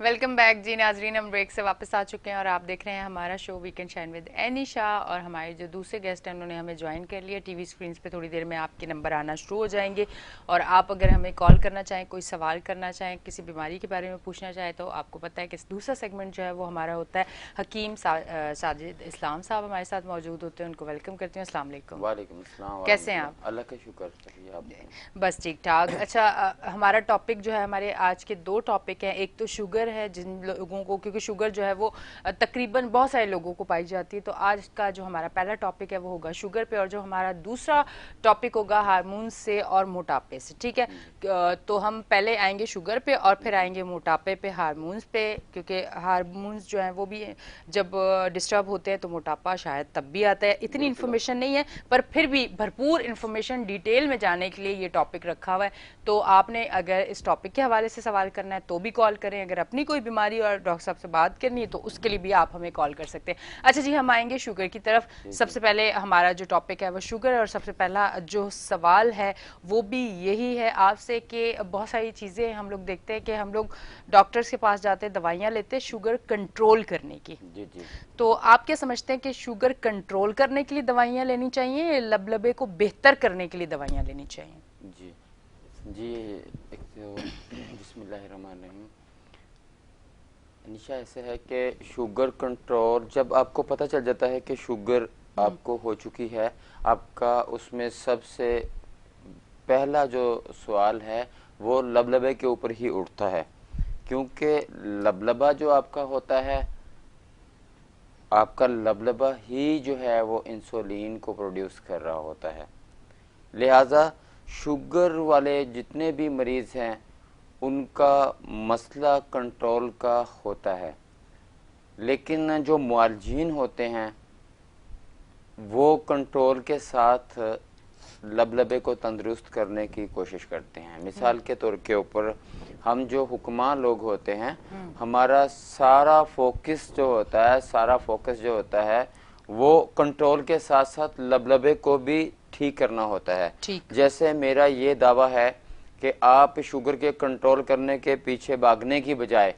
Welcome back जी नाजरीन, हम break से वापस आ चुके हैं और आप देख रहे हैं हमारा show weekend shine with Anisha. और हमारे जो दूसरे गेस्ट हैं उन्होंने हमें ज्वाइन कर लिया। टीवी स्क्रीन पे थोड़ी देर में आपके नंबर आना शुरू हो जाएंगे और आप अगर हमें कॉल करना चाहें, कोई सवाल करना चाहें, किसी बीमारी के बारे में पूछना चाहें, तो आपको पता है कि दूसरा सेगमेंट जो है वो हमारा होता है। हकीम साजिद इस्लाम साहब हमारे साथ मौजूद होते हैं, उनको वेलकम करती हूँ। अस्सलाम वालेकुम। वालेकुम अस्सलाम कैसे हैं आप? वरहमतुल्लाह। अल्लाह का शुक्र है। आप बताएं। बस ठीक ठाक। अच्छा, हमारा टॉपिक जो है, हमारे आज के दो टॉपिक हैं। एक तो शुगर है, जिन लोगों को, क्योंकि शुगर जो है वो तकरीबन बहुत सारे लोगों को पाई जाती है, तो आज का जो हमारा पहला टॉपिक है वो होगा शुगर पे, और जो हमारा दूसरा टॉपिक होगा हार्मोन से और मोटापे से। ठीक है, तो हम पहले आएंगे शुगर पे और फिर आएंगे मोटापे पे, हार्मोन्स पे, क्योंकि हार्मोन्स जो हैं वो भी जब डिस्टर्ब होते हैं तो मोटापा शायद तब भी आता है। इतनी बिल्कुल इन्फॉर्मेशन नहीं है, पर फिर भी भरपूर इन्फॉर्मेशन डिटेल में जाने के लिए ये टॉपिक रखा हुआ है। तो आपने अगर इस टॉपिक के हवाले से सवाल करना है तो भी कॉल करें, अगर अपनी कोई बीमारी और डॉक्टर साहब से बात करनी है तो उसके लिए भी आप हमें कॉल कर सकते हैं। अच्छा जी, हम आएंगे शुगर की तरफ। जी जी। सबसे पहले हमारा जो टॉपिक है वो शुगर है, और सबसे पहला जो सवाल है वो भी यही है आपसे कि बहुत सारी चीज़ें हम लोग देखते हैं कि हम लोग डॉक्टर्स के पास जाते हैं, दवाइयाँ लेते हैं शुगर कंट्रोल करने की। जी जी। तो आप क्या समझते हैं कि शुगर कंट्रोल करने के लिए दवाइयाँ लेनी चाहिए या लबलबे को बेहतर करने के लिए दवाइयाँ लेनी चाहिए? जी जी। एक तो बिस्मिल्लाहिर्रहमानिर्रहीम। निशा ऐसे है कि शुगर कंट्रोल, जब आपको पता चल जाता है कि शुगर आपको हो चुकी है, आपका उसमें सबसे पहला जो सवाल है वो लबलबे के ऊपर ही उठता है। क्योंकि लबलबा जो आपका होता है, आपका लबलबा ही जो है वो इंसुलिन को प्रोड्यूस कर रहा होता है। लिहाजा शुगर वाले जितने भी मरीज हैं उनका मसला कंट्रोल का होता है, लेकिन जो मुआलजीन होते हैं वो कंट्रोल के साथ लबलबे को तंदुरुस्त करने की कोशिश करते हैं। मिसाल के तौर के ऊपर हम जो हुक्मा लोग होते हैं, हमारा सारा फोकस जो होता है वो कंट्रोल के साथ साथ लबलबे को भी ठीक करना होता है। ठीक। जैसे मेरा ये दावा है कि आप शुगर के कंट्रोल करने के पीछे भागने की बजाय,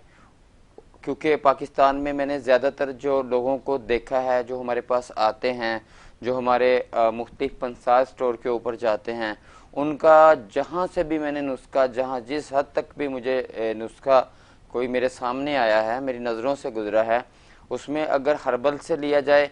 क्योंकि पाकिस्तान में मैंने ज़्यादातर जो लोगों को देखा है जो हमारे पास आते हैं, जो हमारे मुख्तलिफ पंसार स्टोर के ऊपर जाते हैं, उनका जहाँ से भी मैंने नुस्खा, जहाँ जिस हद तक भी मुझे नुस्खा कोई मेरे सामने आया है, मेरी नज़रों से गुजरा है, उसमें अगर हर्बल से लिया जाए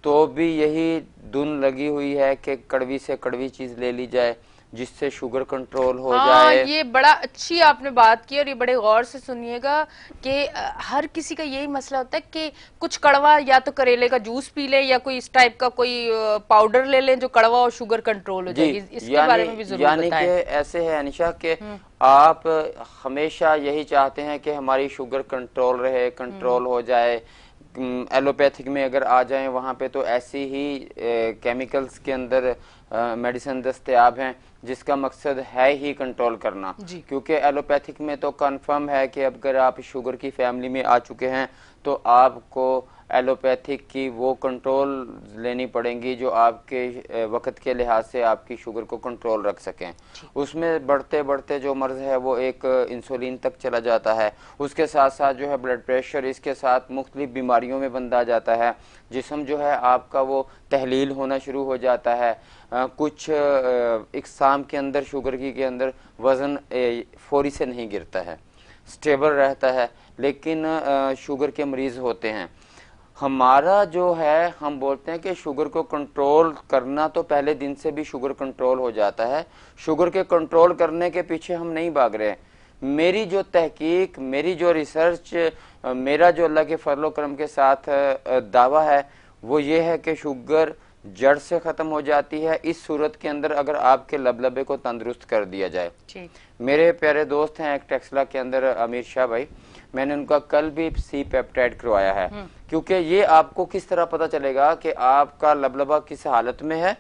तो भी यही धुन लगी हुई है कि कड़वी से कड़वी चीज़ ले ली जाए जिससे शुगर कंट्रोल हो हाँ, जाए। ये बड़ा अच्छी आपने बात की, और ये बड़े गौर से सुनिएगा कि हर किसी का यही मसला होता है कि कुछ कड़वा, या तो करेले का जूस पी लें या कोई इस टाइप का कोई पाउडर ले लें जो कड़वा, और शुगर कंट्रोल हो जी। जाएगी। इसके यानी बारे में भी जरूर यानी कि बताएं। ऐसे है अनिशा कि आप हमेशा यही चाहते हैं कि हमारी शुगर कंट्रोल रहे, कंट्रोल हो जाए। एलोपैथिक में अगर आ जाएं वहाँ पे तो ऐसी ही केमिकल्स के अंदर मेडिसिन दस्तयाब हैं जिसका मकसद है ही कंट्रोल करना। जी। क्योंकि एलोपैथिक में तो कंफर्म है कि अगर आप शुगर की फैमिली में आ चुके हैं तो आपको एलोपैथिक की वो कंट्रोल लेनी पड़ेंगी जो आपके वक्त के लिहाज से आपकी शुगर को कंट्रोल रख सकें। उसमें बढ़ते बढ़ते जो मर्ज है वो एक इंसुलिन तक चला जाता है, उसके साथ साथ जो है ब्लड प्रेशर, इसके साथ मुख्तलिफ बीमारियों में बंदा जाता है। जिस्म जो है आपका वो तहलील होना शुरू हो जाता है। कुछ इकसाम के अंदर शुगर की के अंदर वज़न फौरी से नहीं गिरता है, स्टेबल रहता है, लेकिन शुगर के मरीज़ होते हैं। हमारा जो है, हम बोलते हैं कि शुगर को कंट्रोल करना, तो पहले दिन से भी शुगर कंट्रोल हो जाता है। शुगर के कंट्रोल करने के पीछे हम नहीं भाग रहे। मेरी जो तहकीक, मेरी जो रिसर्च, मेरा जो अल्लाह के फजल करम के साथ दावा है वो ये है कि शुगर जड़ से ख़त्म हो जाती है इस सूरत के अंदर अगर आपके लबलबे को तंदुरुस्त कर दिया जाए। ठीक। मेरे प्यारे दोस्त हैं एक टेक्सला के अंदर, अमीर शाह भाई, मैंने उनका कल भी सी पेप्टाइड करवाया है, क्योंकि ये आपको किस तरह पता चलेगा कि आपका लबलबा किस हालत में है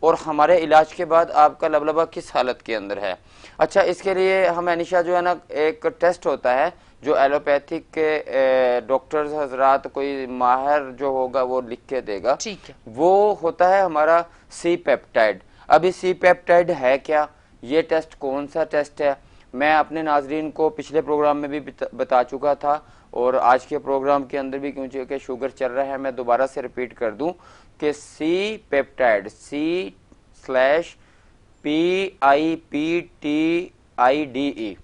और हमारे इलाज के बाद आपका लबलबा किस हालत के अंदर है। अच्छा, इसके लिए हम अनिशा जो है ना, एक टेस्ट होता है जो एलोपैथिक के डॉक्टर्स हजरात, कोई माहिर जो होगा वो लिख के देगा। ठीक है। वो होता है हमारा सी पेप्टाइड। अभी सी पेप्टाइड है क्या, ये टेस्ट कौन सा टेस्ट है, मैं अपने नाजरीन को पिछले प्रोग्राम में भी बता चुका था और आज के प्रोग्राम के अंदर भी, क्योंकि शुगर चल रहा है, मैं दोबारा से रिपीट कर दूं कि सी पेप्टाइड, C/PIPTIDE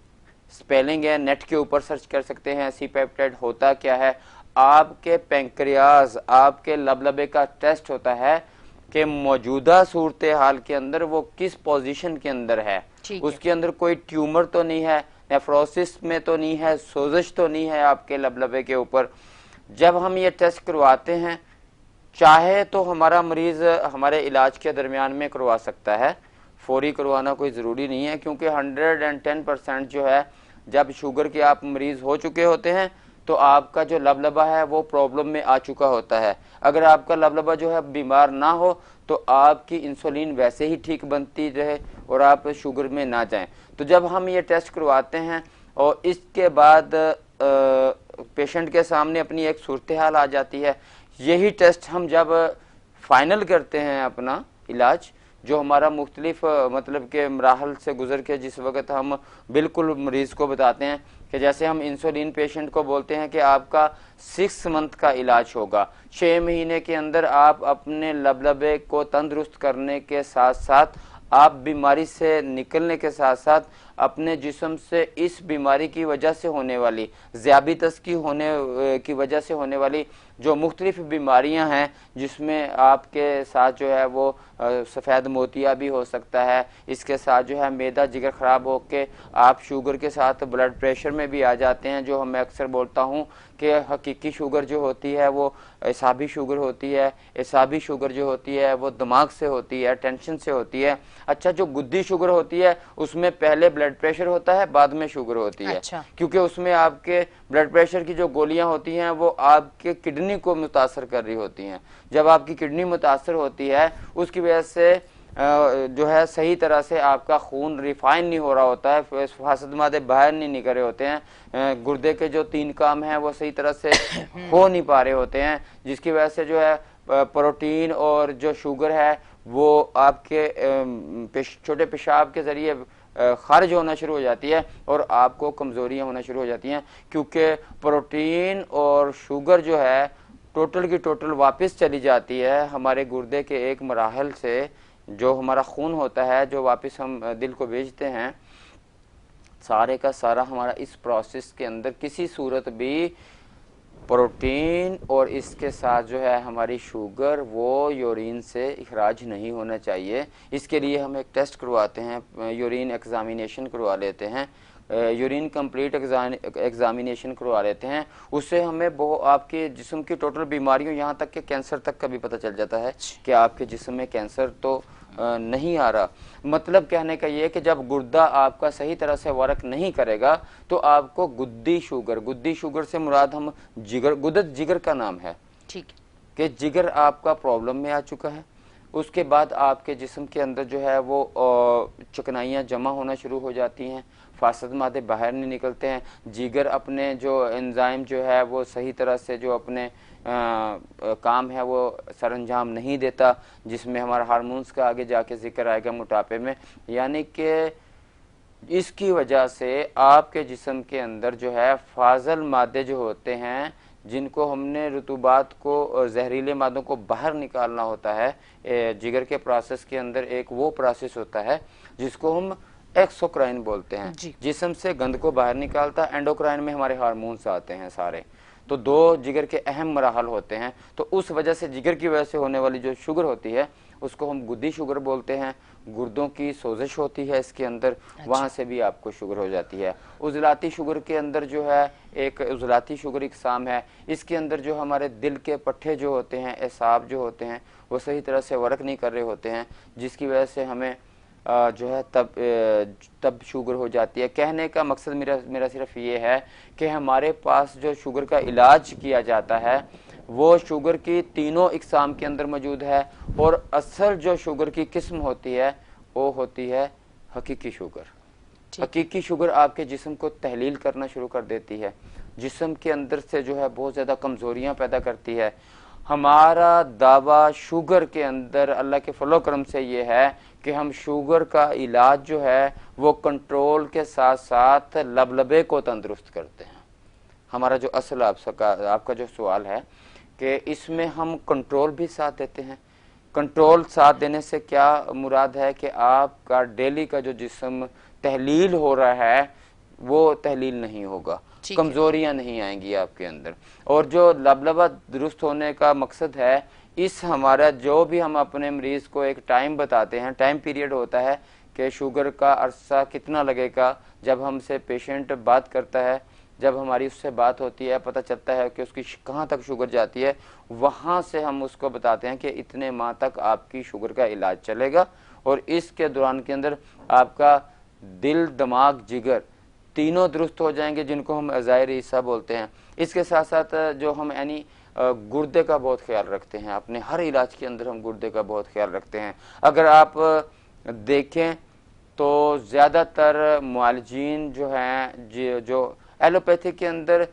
स्पेलिंग है, नेट के ऊपर सर्च कर सकते हैं। सी पेप्टाइड होता क्या है? आपके पेंक्रियाज, आपके लबलबे का टेस्ट होता है कि मौजूदा सूरत हाल के अंदर वो किस पोजीशन के अंदर है, उसके अंदर कोई ट्यूमर तो नहीं है, नेफ्रोसिस में तो नहीं है, सोजिश तो नहीं है आपके लबलबे के ऊपर। जब हम ये टेस्ट करवाते हैं, चाहे तो हमारा मरीज हमारे इलाज के दरमियान में करवा सकता है, फौरी करवाना कोई ज़रूरी नहीं है, क्योंकि 110% जो है, जब शुगर के आप मरीज हो चुके होते हैं तो आपका जो लबलबा है वो प्रॉब्लम में आ चुका होता है। अगर आपका लबलबा जो है बीमार ना हो तो आपकी इंसुलिन वैसे ही ठीक बनती रहे और आप शुगर में ना जाएं। तो जब हम ये टेस्ट करवाते हैं और इसके बाद पेशेंट के सामने अपनी एक सूरत हाल आ जाती है, यही टेस्ट हम जब फाइनल करते हैं अपना इलाज, जो हमारा मुख्तलिफ मतलब के मराहल से गुजर के जिस वक्त हम बिल्कुल मरीज को बताते हैं कि जैसे हम इंसुलिन पेशेंट को बोलते हैं कि आपका 6 मंथ का इलाज होगा, 6 महीने के अंदर आप अपने लबलबे को तंदुरुस्त करने के साथ साथ आप बीमारी से निकलने के साथ साथ अपने जिस्म से इस बीमारी की वजह से होने वाली, ज़ियाबितस की वजह से होने वाली जो मुख्तलिफ बीमारियां हैं, जिसमें आपके साथ जो है वो सफ़ेद मोतिया भी हो सकता है, इसके साथ जो है मैदा जिगर ख़राब होके आप शुगर के साथ ब्लड प्रेशर में भी आ जाते हैं, जो मैं अक्सर बोलता हूँ कि हकीकी शुगर जो होती है वो एसाबी शुगर होती है। एसाबी शुगर जो होती है वो दिमाग से होती है, टेंशन से होती है। अच्छा, जो गुद्दी शुगर होती है उसमें पहले ब्लड प्रेशर होता है, बाद में शुगर होती है। अच्छा। क्योंकि उसमें आपके ब्लड प्रेशर की जो गोलियां होती हैं वो आपके किडनी को मुतासर कर रही होती हैं। जब आपकी किडनी मुतासर होती है, उसकी वजह से जो है सही तरह से आपका खून रिफाइन नहीं हो रहा होता है, फासद मादे बाहर नहीं निकल रहे होते हैं, गुर्दे के जो 3 काम हैं वो सही तरह से हो नहीं पा रहे होते हैं, जिसकी वजह से जो है प्रोटीन और जो शुगर है वो आपके छोटे पेशाब के जरिए खारिज होना शुरू हो जाती है और आपको कमजोरियां होना शुरू हो जाती हैं, क्योंकि प्रोटीन और शुगर जो है टोटल की टोटल वापस चली जाती है हमारे गुर्दे के एक मराहल से, जो हमारा खून होता है जो वापस हम दिल को भेजते हैं। सारे का सारा हमारा इस प्रोसेस के अंदर किसी सूरत भी प्रोटीन और इसके साथ जो है हमारी शुगर वो यूरिन से इखराज नहीं होना चाहिए। इसके लिए हम एक टेस्ट करवाते हैं, यूरिन एग्जामिनेशन करवा लेते हैं, यूरिन कंप्लीट एग्जामिनेशन करवा लेते हैं। उससे हमें आपके जिस्म की टोटल बीमारियों, यहाँ तक कि कैंसर तक का भी पता चल जाता है कि आपके जिस्म में कैंसर तो नहीं आ रहा। मतलब कहने का ये कि जब गुर्दा आपका सही तरह से वर्क नहीं करेगा तो आपको गुद्दी शुगर से मुराद हम जिगर, गुदत जिगर का नाम है, ठीक, कि जिगर आपका प्रॉब्लम में आ चुका है। उसके बाद आपके जिस्म के अंदर जो है वो चिकनाइयाँ जमा होना शुरू हो जाती हैं, फासद मादे बाहर नहीं निकलते हैं, जिगर अपने जो एंजाइम जो है वो सही तरह से जो अपने काम है वो सरअंजाम नहीं देता, जिसमें हमारा हार्मोन्स का आगे जाके जिक्र आएगा मोटापे में। यानी कि इसकी वजह से आपके जिस्म के अंदर जो है फाजल मादे जो होते हैं, जिनको हमने रुतूबात को, जहरीले मादों को बाहर निकालना होता है, जिगर के प्रोसेस के अंदर एक वो प्रोसेस होता है जिसको हम एक्सोक्राइन बोलते हैं, जिस्म से गंद को बाहर निकालता है। एंडोक्राइन में हमारे हार्मोन्स आते हैं सारे। तो 2 जिगर के अहम मराहल होते हैं। तो उस वजह से जिगर की वजह से होने वाली जो शुगर होती है उसको हम गुद्दी शुगर बोलते हैं। गुर्दों की सोजिश होती है इसके अंदर, वहाँ से भी आपको शुगर हो जाती है। उजलाती शुगर के अंदर जो है एक उजलाती शुगर इकसाम है, इसके अंदर जो हमारे दिल के पट्टे जो होते हैं, एसाब जो होते हैं वो सही तरह से वर्क नहीं कर रहे होते हैं, जिसकी वजह से हमें जो है तब शुगर हो जाती है। कहने का मकसद मेरा सिर्फ ये है कि हमारे पास जो शुगर का इलाज किया जाता है वो शुगर की तीनों इकसाम के अंदर मौजूद है, और असल जो शुगर की किस्म होती है वो होती है हकीकी शुगर। हकीकी शुगर आपके जिस्म को तहलील करना शुरू कर देती है, जिस्म के अंदर से जो है बहुत ज़्यादा कमज़ोरियाँ पैदा करती है। हमारा दावा शुगर के अंदर अल्लाह के फलो करम से ये है कि हम शुगर का इलाज जो है वो कंट्रोल के साथ साथ लबलबे को तंदुरुस्त करते हैं। हमारा जो असल आपका जो सवाल है कि इसमें हम कंट्रोल भी साथ देते हैं। कंट्रोल साथ देने से क्या मुराद है कि आपका डेली का जो जिस्म तहलील हो रहा है वो तहलील नहीं होगा, कमजोरियां नहीं आएंगी आपके अंदर। और जो लबलबा दुरुस्त होने का मकसद है, इस हमारा जो भी हम अपने मरीज को एक टाइम बताते हैं, टाइम पीरियड होता है कि शुगर का अरसा कितना लगेगा। जब हमसे पेशेंट बात करता है, जब हमारी उससे बात होती है, पता चलता है कि उसकी कहाँ तक शुगर जाती है, वहाँ से हम उसको बताते हैं कि इतने माह तक आपकी शुगर का इलाज चलेगा और इसके दौरान के अंदर आपका दिल, दिमाग, जिगर तीनों दुरुस्त हो जाएंगे, जिनको हम अज़ायर ईसा बोलते हैं। इसके साथ साथ जो हम यानी गुर्दे का बहुत ख्याल रखते हैं, अपने हर इलाज के अंदर हम गुर्दे का बहुत ख्याल रखते हैं। अगर आप देखें तो ज़्यादातर मुआलजीन जो हैं, जो एलोपैथिक के अंदर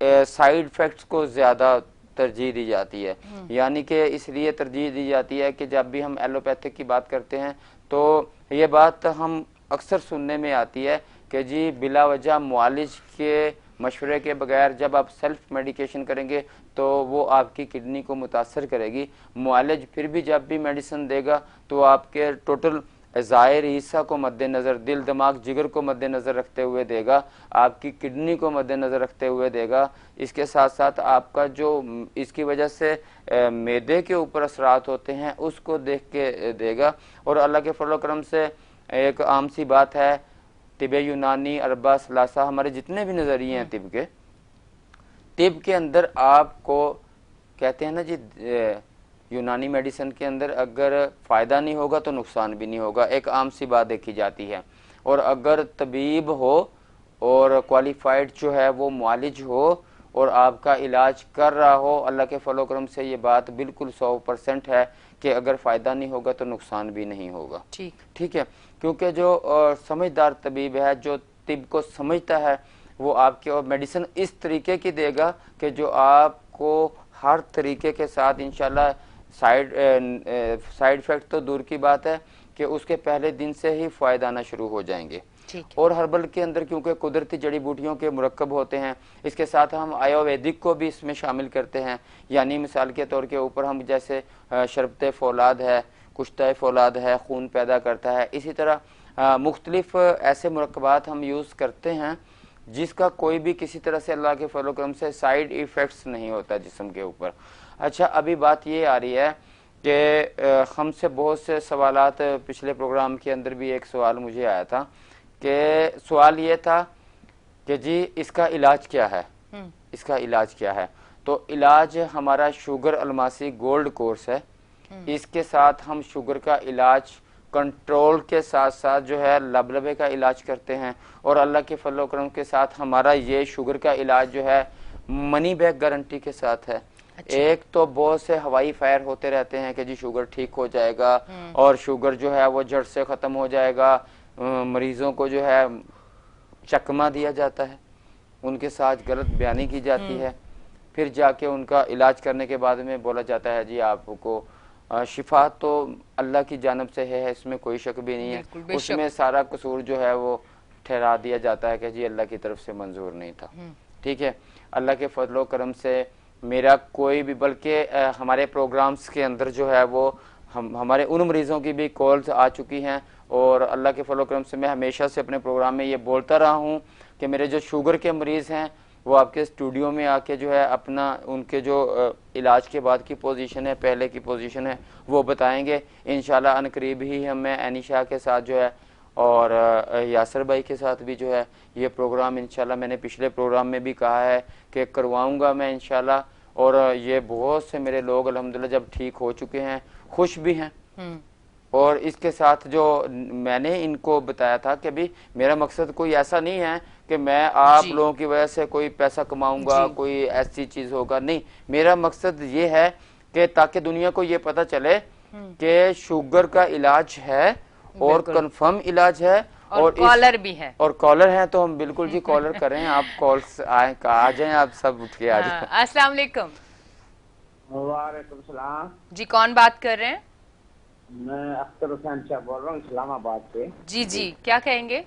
साइड इफ़ेक्ट्स को ज़्यादा तरजीह दी जाती है। यानी कि इसलिए तरजीह दी जाती है कि जब भी हम एलोपैथिक की बात करते हैं तो ये बात हम अक्सर सुनने में आती है कि जी बिला वजह मुआलिज के मशवरे के बगैर जब आप सेल्फ मेडिकेशन करेंगे तो वो आपकी किडनी को मुतासर करेगी। मुआलिज फिर भी जब भी मेडिसिन देगा तो आपके टोटल ज़ाहिर हिस्सा को मद्देनज़र, दिल, दिमाग, जिगर को मद्देनज़र रखते हुए देगा, आपकी किडनी को मद्देनज़र रखते हुए देगा। इसके साथ साथ आपका जो इसकी वजह से मैदे के ऊपर असरात होते हैं उसको देख के देगा। और अल्लाह के फज़ल व करम से एक आम सी बात है, तिब यूनानी, अरबा, सलासा, हमारे जितने भी नज़रिए हैं तिब के अंदर आपको कहते हैं ना जी, यूनानी मेडिसिन के अंदर अगर फ़ायदा नहीं होगा तो नुकसान भी नहीं होगा, एक आम सी बात देखी जाती है। और अगर तबीब हो और क्वालिफाइड जो है वो मुआलिज हो और आपका इलाज कर रहा हो, अल्लाह के फलो करम से ये बात बिल्कुल 100% है कि अगर फ़ायदा नहीं होगा तो नुकसान भी नहीं होगा। ठीक है, क्योंकि जो समझदार तबीब है, जो तिब को समझता है, वो आपके और मेडिसिन इस तरीके की देगा कि जो आपको हर तरीके के साथ इंशाल्लाह साइड इफेक्ट तो दूर की बात है कि उसके पहले दिन से ही फ़ायदा आना शुरू हो जाएंगे। और हर्बल के अंदर क्योंकि कुदरती जड़ी बूटियों के मुरक्कब होते हैं, इसके साथ हम आयुर्वेदिक को भी इसमें शामिल करते हैं। यानी मिसाल के तौर के ऊपर हम जैसे शरबत फौलाद है, कुश्ता फौलाद है, खून पैदा करता है, इसी तरह मुख्तलिफ ऐसे मुरक्कबात हम यूज़ करते हैं जिसका कोई भी किसी तरह से अल्लाह के फज़ल व करम से साइड इफ़ेक्ट्स नहीं होता जिस्म के ऊपर। अच्छा, अभी बात ये आ रही है कि हमसे बहुत से सवालात, पिछले प्रोग्राम के अंदर भी एक सवाल मुझे आया था कि सवाल ये था कि जी इसका इलाज क्या है, इसका इलाज क्या है। तो इलाज हमारा शुगर अलमासी गोल्ड कोर्स है। इसके साथ हम शुगर का इलाज कंट्रोल के साथ साथ जो है लबलबे का इलाज करते हैं। और अल्लाह के फजल व करम के साथ हमारा ये शुगर का इलाज जो है मनी बैक गारंटी के साथ है। अच्छा। एक तो बहुत से हवाई फायर होते रहते हैं कि जी शुगर ठीक हो जाएगा और शुगर जो है वो जड़ से ख़त्म हो जाएगा, मरीजों को जो है चकमा दिया जाता है, उनके साथ गलत बयानी की जाती है, फिर जाके उनका इलाज करने के बाद में बोला जाता है जी आपको शिफा तो अल्लाह की जानब से है, इसमें कोई शक भी नहीं है। उसमें सारा कसूर जो है वो ठहरा दिया जाता है कि जी अल्लाह की तरफ से मंजूर नहीं था। ठीक है, अल्लाह के फजलो करम से मेरा कोई भी, बल्कि हमारे प्रोग्राम्स के अंदर जो है वो हमारे उन मरीज़ों की भी कॉल्स आ चुकी हैं और अल्लाह के फजलो करम से मैं हमेशा से अपने प्रोग्राम में ये बोलता रहा हूँ कि मेरे जो शुगर के मरीज़ हैं वो आपके स्टूडियो में आके जो है अपना उनके जो इलाज के बाद की पोजीशन है, पहले की पोजीशन है, वो बताएंगे। इंशाल्लाह अनकरीब ही हम मैं एनिशा के साथ जो है और यासर भाई के साथ भी जो है ये प्रोग्राम इंशाल्लाह मैंने पिछले प्रोग्राम में भी कहा है कि करवाऊंगा मैं इंशाल्लाह। और ये बहुत से मेरे लोग अल्हम्दुलिल्लाह जब ठीक हो चुके हैं, खुश भी हैं। और इसके साथ जो मैंने इनको बताया था कि भाई मेरा मकसद कोई ऐसा नहीं है कि मैं आप लोगों की वजह से कोई पैसा कमाऊंगा, कोई ऐसी चीज होगा, नहीं। मेरा मकसद ये है कि ताकि दुनिया को ये पता चले कि शुगर का इलाज है और कंफर्म इलाज है और कॉलर भी है। और कॉलर है तो हम बिल्कुल जी कॉलर करें, आप कॉल्स आ जाएं, आप सब उठ के आ जाएं। अस्सलाम वालेकुम। वालेकुम सलाम। जी, कौन बात कर रहे हैं? मैं अख्तर हुसैन शाह बोल रहा हूँ इस्लामाबाद से। जी जी जी, क्या कहेंगे?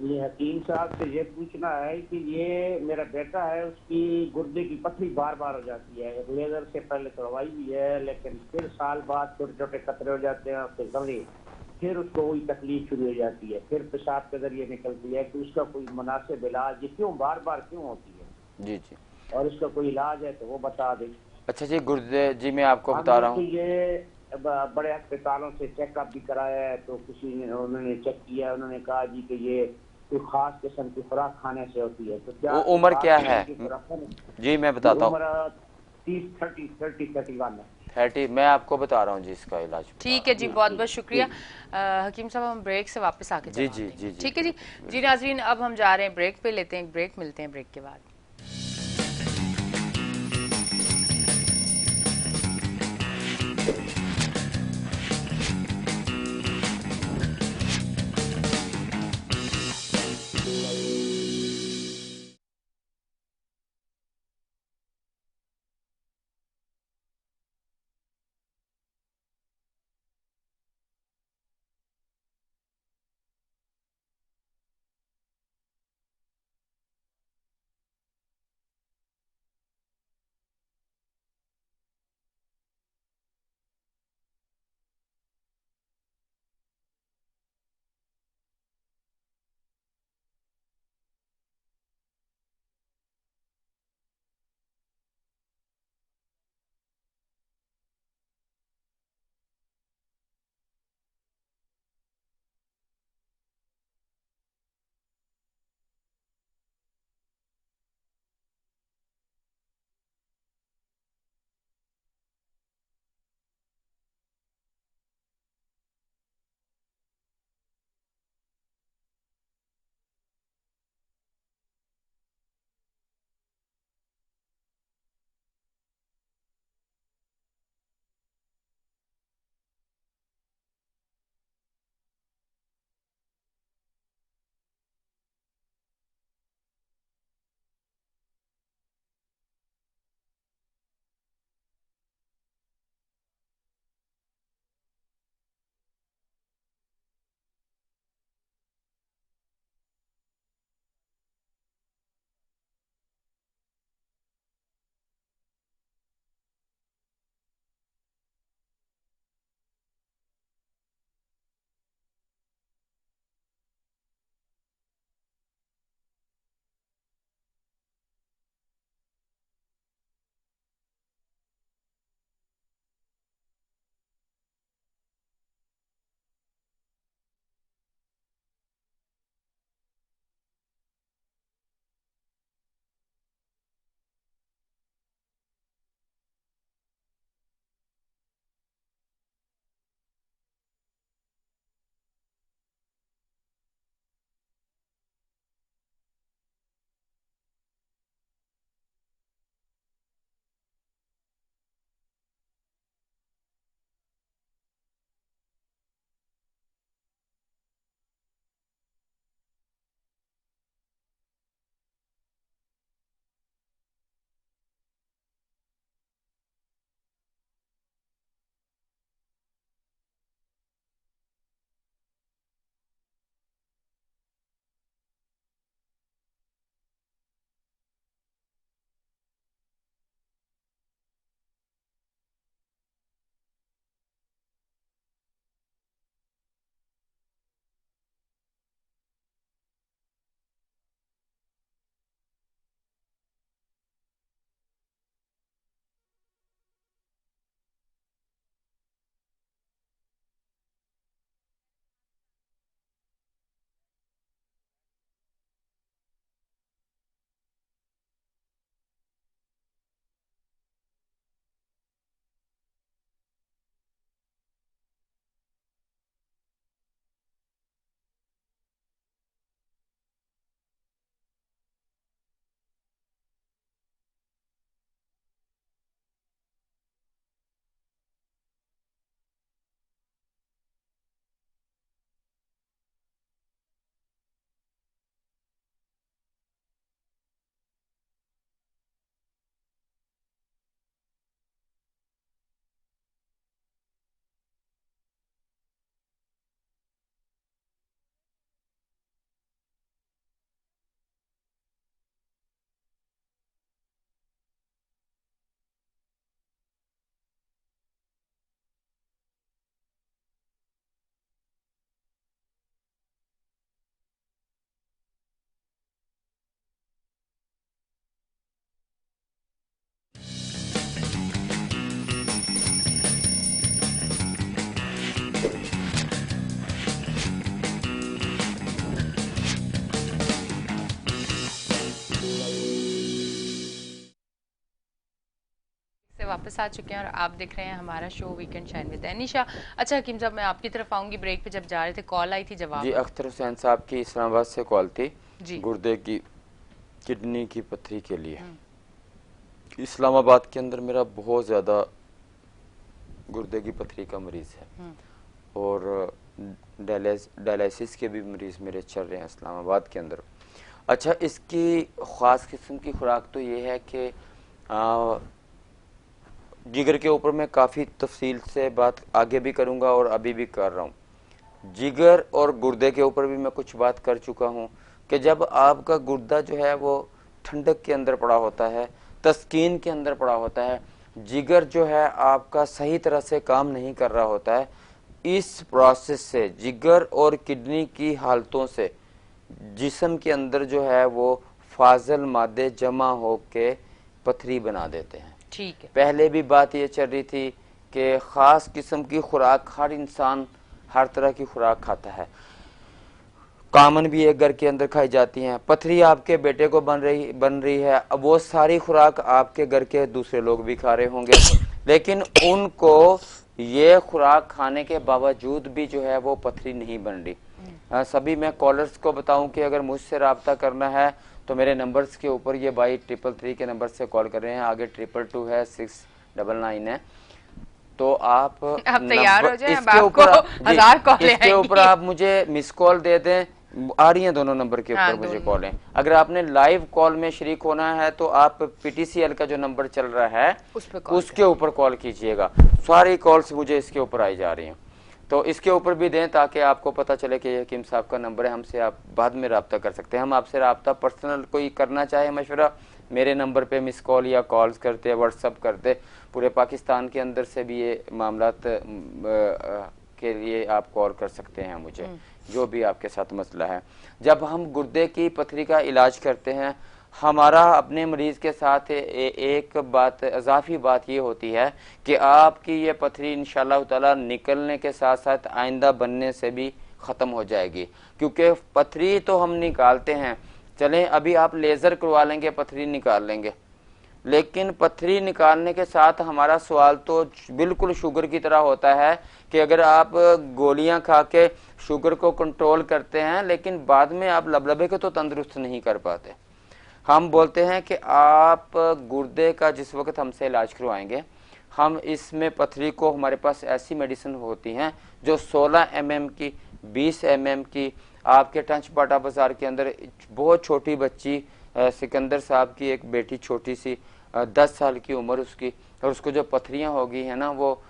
ये हकीम साहब से ये पूछना है कि ये मेरा बेटा है, उसकी गुर्दे की पथरी बार बार हो जाती है। एक लेजर से पहले करवाई भी है, लेकिन फिर साल बाद छोटे छोटे कतरे हो जाते हैं उसके गले। फिर उसको वही तकलीफ शुरू हो जाती है, फिर पेशाब के जरिए निकलती है। कि उसका कोई मुनासिब इलाज, ये क्यों बार बार क्यों होती है, जी जी। और इसका कोई इलाज है तो वो बता दें। अच्छा जी, गुर्दे जी मैं आपको बता हमने रहा तो हूँ। ये बड़े अस्पतालों से चेकअप भी कराया है, तो किसी ने उन्होंने चेक किया, उन्होंने कहा जी कि ये कोई खास किस्म की खुराक खाने से होती है। तो क्या कोई उम्र खास क्या है? किस्म की खुराक है? जी मैं जी बताता हूँ। उम्र 30 30 30 31 है। 30, मैं आपको बता रहा हूँ जी, इसका इलाज बता ठीक रहा है हूँ जी, मैं बहुत आपको। बहुत शुक्रिया। ठीक। हकीम साहब, हम ब्रेक से वापस आके जी जवाब जी जी देंगे, जी, ठीक है जी। बिल्कुल जी बिल्कुल। नाजरीन, अब हम जा रहे हैं ब्रेक पे, लेते हैं एक ब्रेक, मिलते हैं ब्रेक के बाद। वापस आ चुके हैं और आप देख रहे हैं हमारा show weekend shine with Anisha. अच्छा हकीम साहब, मैं आपकी तरफ आऊंगी। ब्रेक पे जब जा रहे थे कॉल आई थी, जवाब जी, अख्तर हुसैन साहब की इस्लामाबाद से कॉल थी जी। गुर्दे की किडनी की पथरी के लिए। इस्लामाबाद के अंदर मेरा बहुत ज़्यादा गुर्दे की पथरी का मरीज़ है और डायलिसिस के भी मरीज़ मेरे चल रहे हैं इस्लामाबाद के अंदर। अच्छा, इसकी ख़ास किस्म की खुराक तो ये है कि जिगर के ऊपर मैं काफ़ी तफसील से बात आगे भी करूँगा और अभी भी कर रहा हूँ। जिगर और गुर्दे के ऊपर भी मैं कुछ बात कर चुका हूँ कि जब आपका गुर्दा जो है वो ठंडक के अंदर पड़ा होता है, तस्कीन के अंदर पड़ा होता है, जिगर जो है आपका सही तरह से काम नहीं कर रहा होता है, इस प्रोसेस से जिगर और किडनी की हालतों से जिस्म के अंदर जो है वो फाजल मादे जमा होके पथरी बना देते हैं। ठीक है। पहले भी बात ये चल रही थी कि ख़ास किस्म की खुराक हर इंसान हर तरह की खुराक खाता है, कामन भी एक घर के अंदर खाई जाती हैं। पथरी आपके बेटे को बन रही है, अब वो सारी खुराक आपके घर के दूसरे लोग भी खा रहे होंगे, लेकिन उनको ये खुराक खाने के बावजूद भी जो है वो पथरी नहीं बन रही। सभी मैं कॉलर्स को बताऊं कि अगर मुझसे रब्ता करना है तो मेरे नंबर्स के ऊपर ये 2233 के नंबर से कॉल कर रहे हैं, आगे 222 है, 699 है। तो आप तैयार हो जाए, इसके ऊपर इसके ऊपर आएंगी। आप मुझे मिस कॉल दे दें, आ रही हैं दोनों नंबर के ऊपर मुझे कॉलें। अगर आपने लाइव कॉल में शरीक होना है तो आप पीटीसीएल का जो नंबर चल रहा है उसके ऊपर कॉल कीजिएगा। सारी कॉल्स मुझे इसके ऊपर आई जा रही हैं, तो इसके ऊपर भी दें ताकि आपको पता चले कि ये हकीम साहब का नंबर है, हमसे आप बाद में रब्ता कर सकते हैं। हम आपसे रब्ता पर्सनल कोई करना चाहे मशवरा, मेरे नंबर पे मिस कॉल या कॉल्स करते, व्हाट्सअप करते, पूरे पाकिस्तान के अंदर से भी ये मामलात के लिए आप कॉल कर सकते हैं मुझे, जो भी आपके साथ मसला है। जब हम गुर्दे की पथरी का इलाज करते हैं, हमारा अपने मरीज के साथ एक बात इजाफी बात ये होती है कि आपकी ये पथरी इंशाअल्लाह ताला निकलने के साथ साथ आइंदा बनने से भी ख़त्म हो जाएगी, क्योंकि पथरी तो हम निकालते हैं, चलें अभी आप लेज़र करवा लेंगे पथरी निकाल लेंगे, लेकिन पथरी निकालने के साथ हमारा सवाल तो बिल्कुल शुगर की तरह होता है कि अगर आप गोलियां खा के शुगर को कंट्रोल करते हैं लेकिन बाद में आप लबलबे को तो तंदुरुस्त नहीं कर पाते। हम बोलते हैं कि आप गुर्दे का जिस वक्त हमसे इलाज करवाएंगे, हम इसमें पथरी को, हमारे पास ऐसी मेडिसिन होती हैं जो 16 mm की, 20 mm की, आपके टंचपाटा बाजार के अंदर बहुत छोटी बच्ची सिकंदर साहब की एक बेटी छोटी सी 10 साल की उम्र उसकी, और उसको जो पथरियां हो गई है ना वो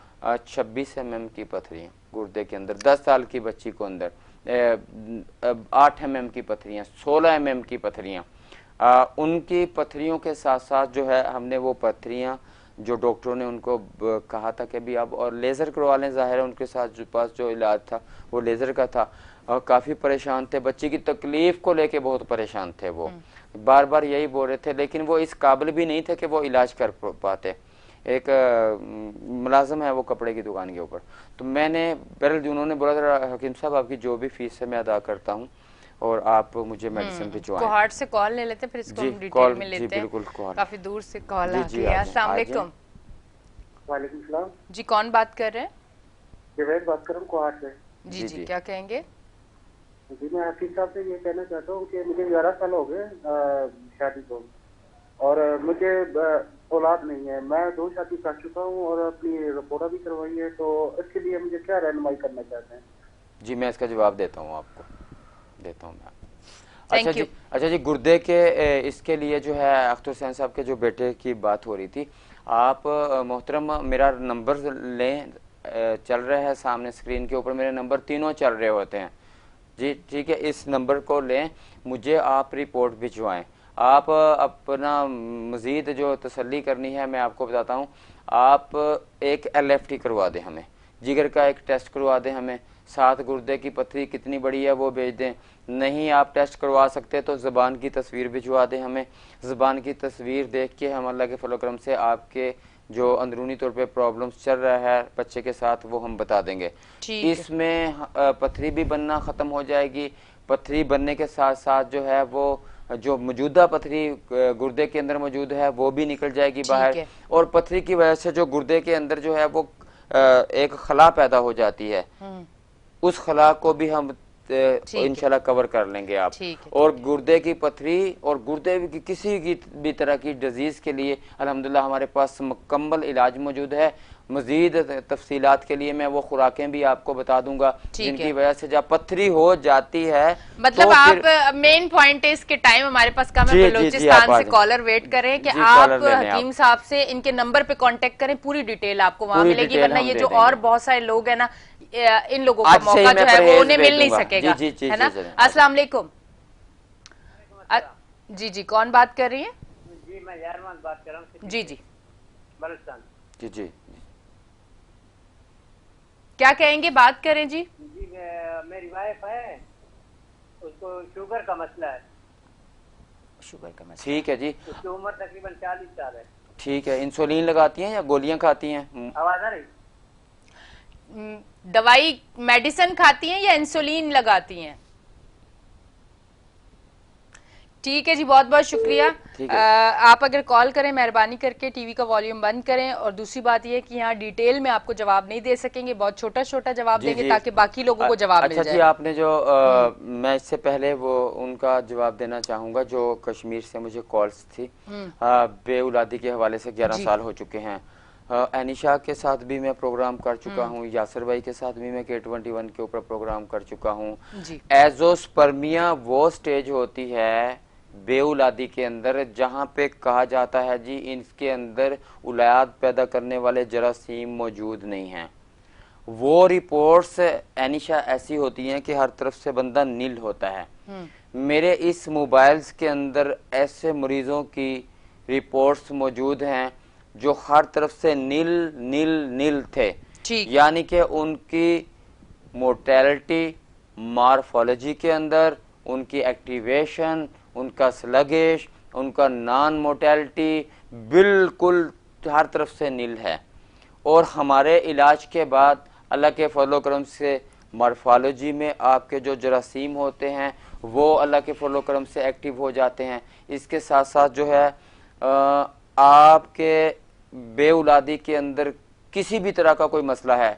26 mm की पथरियां गुर्दे के अंदर, 10 साल की बच्ची को अंदर 8 mm की पथरियां, 16 mm की पथरियां। उनकी पथरियों के साथ साथ जो है हमने वो पथरियां जो डॉक्टरों ने उनको कहा था कि अभी आप और लेज़र करवा लें, ज़ाहिर है उनके साथ जो पास जो इलाज था वो लेज़र का था, और काफ़ी परेशान थे, बच्चे की तकलीफ को लेके बहुत परेशान थे, वो बार बार यही बोल रहे थे, लेकिन वो इस काबिल भी नहीं थे कि वो इलाज कर पाते। एक मुलाजिम है वो कपड़े की दुकान के ऊपर, तो मैंने पहले उन्होंने बोला था हकीम साहब आपकी जो भी फीस है मैं अदा करता हूँ और आप मुझे मेडिसिन भिजवाएं। कोहार्ट से कॉल ले लेते, फिर इसको हम डिटेल में लेते हैं। बिल्कुल, काफी दूर से कॉल आ गई है। अस्सलाम वालेकुम। वालेकुम सलाम जी, कौन बात कर रहे हैं? जवेद बात कर रहा हूँ कोहाट से। जी, क्या कहेंगे? जी, मैं हकीम साहब से ये कहना चाहता हूँ कि मुझे 11 साल हो गए शादी को, और मुझे औलाद नहीं है। मैं 2 शादी कर चुका हूँ और अपनी रिपोर्ट भी करवाई है, तो इसके लिए मुझे क्या रहनुमाई करना चाहते हैं? जी, मैं इसका जवाब देता हूँ, आपको देता हूँ मैं। अच्छा जी, गुर्दे के इसके लिए जो है अख्तर हुसैन साहब के जो बेटे की बात हो रही थी, आप मोहतरम मेरा नंबर लें, चल रहा है सामने स्क्रीन के ऊपर, मेरे नंबर तीनों चल रहे होते हैं जी, ठीक है, इस नंबर को लें, मुझे आप रिपोर्ट भिजवाएं। आप अपना मज़ीद जो तसल्ली करनी है मैं आपको बताता हूँ, आप एक LFT करवा दें, हमें जिगर का एक टेस्ट करवा दें, हमें साथ गुर्दे की पथरी कितनी बड़ी है वो भेज दें। नहीं आप टेस्ट करवा सकते तो ज़बान की तस्वीर भिजवा दें हमें, ज़बान की तस्वीर देख के हम अल्लाह के फजल करम से आपके जो अंदरूनी तौर पे प्रॉब्लम्स चल रहा है बच्चे के साथ वो हम बता देंगे। इसमें पथरी भी बनना ख़त्म हो जाएगी, पथरी बनने के साथ साथ जो है वो जो मौजूदा पथरी गुर्दे के अंदर मौजूद है वो भी निकल जाएगी ठीक बाहर। है। और पथरी की वजह से जो गुर्दे के अंदर जो है वो एक खला पैदा हो जाती है, उस खला को भी हम ठीक है। इंशाल्लाह कवर कर लेंगे आप। ठीक है, और गुर्दे की पथरी और गुर्दे की किसी की भी तरह की डिजीज के लिए अल्हम्दुलिल्लाह हमारे पास मुकम्मल इलाज मौजूद है। मजीद तफसीलात के लिए मैं वो खुराकें भी आपको बता दूंगा ठीक जिनकी है। वजह से जब पथरी हो जाती है मतलब तो आप फिर मेन पॉइंट है, इसके टाइम हमारे पास कम है, जी, जी, जी, बलूचिस्तान आप आ से जाएं। कॉलर वेट करें कि जी, आप कॉलर ले लें आप। हकीम साहब से इनके नंबर पे कांटेक्ट करें, पूरी डिटेल आपको वहां पूरी मिलेगी, डिटेल वरना हम ये दे जो देंगे। और बहुत सारे लोग हैं ना, इन लोगों का आज से ही मौका मैं जो है वो परहेज उन्हें दे मिल नहीं दूंगा। सकेगा, जी, जी, है जी, ना। जी, अस्सलाम वालेकुम। जी जी, कौन बात कर रही है? जी मैं यारमान बात कर रहा हूँ। जी जी, बलुचिस्तान। जी जी क्या कहेंगे, बात करें जी। जी मेरी वाइफ है, उसको शुगर का मसला है। शुगर का मसला, ठीक है जी, उसकी उम्र तकरीबन 40 साल है। ठीक है। इंसुलिन लगाती हैं या गोलियां खाती हैं? आवाज आ रही? दवाई मेडिसिन खाती हैं या इंसुलिन लगाती हैं? ठीक है जी, बहुत बहुत शुक्रिया। ठीक है। आप अगर कॉल करें मेहरबानी करके टीवी का वॉल्यूम बंद करें। और दूसरी बात यह कि यहाँ डिटेल में आपको जवाब नहीं दे सकेंगे, बहुत छोटा छोटा जवाब जी देंगे जी, ताकि बाकी लोगों को जवाब अच्छा मिल जी, जाए। आपने जो मैं इससे पहले वो उनका जवाब देना चाहूंगा जो कश्मीर से मुझे कॉल्स थी बे औलादी के हवाले से। 11 जी। साल हो चुके हैं। एनिशा के साथ भी मैं प्रोग्राम कर चुका हूँ, यासर भाई के साथ भी मैं K21 के ऊपर प्रोग्राम कर चुका हूँ। जी। एजोस्पर्मिया वो स्टेज होती है बेउलादी के अंदर जहां पे कहा जाता है जी इनके अंदर औलाद पैदा करने वाले जरासीम मौजूद नहीं हैं। वो रिपोर्ट्स एनिशा ऐसी होती हैं कि हर तरफ से बंदा नील होता है। मेरे इस मोबाइल्स के अंदर ऐसे मरीजों की रिपोर्ट्स मौजूद हैं जो हर तरफ से नील नील नील थे, यानी कि उनकी मोर्टेलिटी मॉर्फोलॉजी के अंदर, उनकी एक्टिवेशन, उनका स्लगिश, उनका नॉन मोर्टेलिटी बिल्कुल हर तरफ से नील है। और हमारे इलाज के बाद अल्लाह के फजल करम से मॉर्फोलॉजी में आपके जो जरासीम होते हैं वो अल्लाह के फजल करम से एक्टिव हो जाते हैं। इसके साथ साथ जो है आपके बेऔलादी के अंदर किसी भी तरह का कोई मसला है,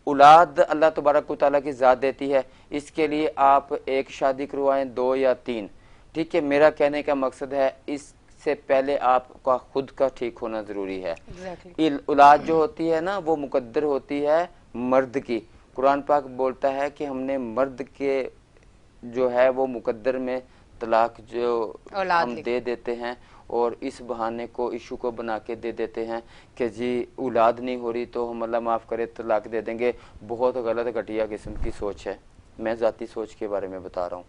औलाद अल्लाह तबारक व तआला की ज़ात देती है। इसके लिए आप एक शादी करवाएं, 2 या 3, ठीक है। मेरा कहने का मकसद है इससे पहले आपका खुद का ठीक होना ज़रूरी है। औलाद जो होती है ना वो मुकद्दर होती है मर्द की। कुरान पाक बोलता है कि हमने मर्द के जो है वो मुकद्दर में तलाक जो हम दे देते हैं और इस बहाने को इशू को बना के दे देते हैं कि जी औलाद नहीं हो रही तो हम अल्लाह माफ़ करे तलाक दे देंगे। बहुत गलत घटिया किस्म की सोच है। मैं ज़ाती सोच के बारे में बता रहा हूँ।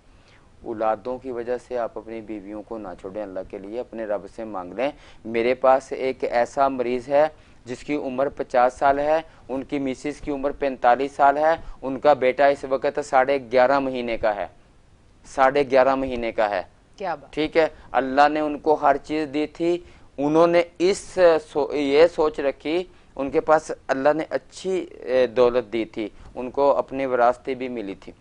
औलादों की वजह से आप अपनी बीवियों को ना छोड़ें, अल्लाह के लिए अपने रब से मांग लें। मेरे पास एक ऐसा मरीज़ है जिसकी उम्र 50 साल है, उनकी मिसिस की उम्र 45 साल है, उनका बेटा इस वक्त 11.5 महीने का है, 11.5 महीने का है। क्या बात, ठीक है। अल्लाह ने उनको हर चीज़ दी थी। उन्होंने ये सोच रखी, उनके पास अल्लाह ने अच्छी दौलत दी थी, उनको अपनी विरासतें भी मिली थी।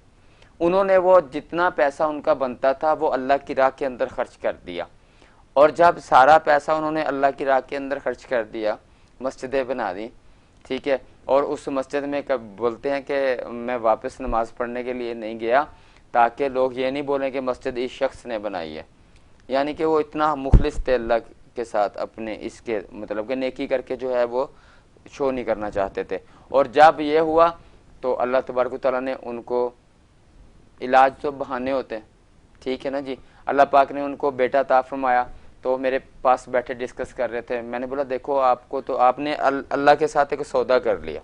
उन्होंने वो जितना पैसा उनका बनता था वो अल्लाह की राह के अंदर खर्च कर दिया। और जब सारा पैसा उन्होंने अल्लाह की राह के अंदर खर्च कर दिया, मस्जिदें बना दी, ठीक है। और उस मस्जिद में कब बोलते हैं कि मैं वापस नमाज पढ़ने के लिए नहीं गया ताकि लोग ये नहीं बोलें कि मस्जिद इस शख्स ने बनाई है। यानी कि वो इतना मुखलिस थे अल्लाह के साथ, अपने इसके मतलब कि नेकी करके जो है वो शो नहीं करना चाहते थे। और जब ये हुआ तो अल्लाह तबारक व तआला ने उनको, इलाज तो बहाने होते हैं, ठीक है ना जी, अल्लाह पाक ने उनको बेटा अता फरमाया। तो मेरे पास बैठे डिस्कस कर रहे थे, मैंने बोला देखो आपको तो आपने अल्लाह के साथ एक सौदा कर लिया।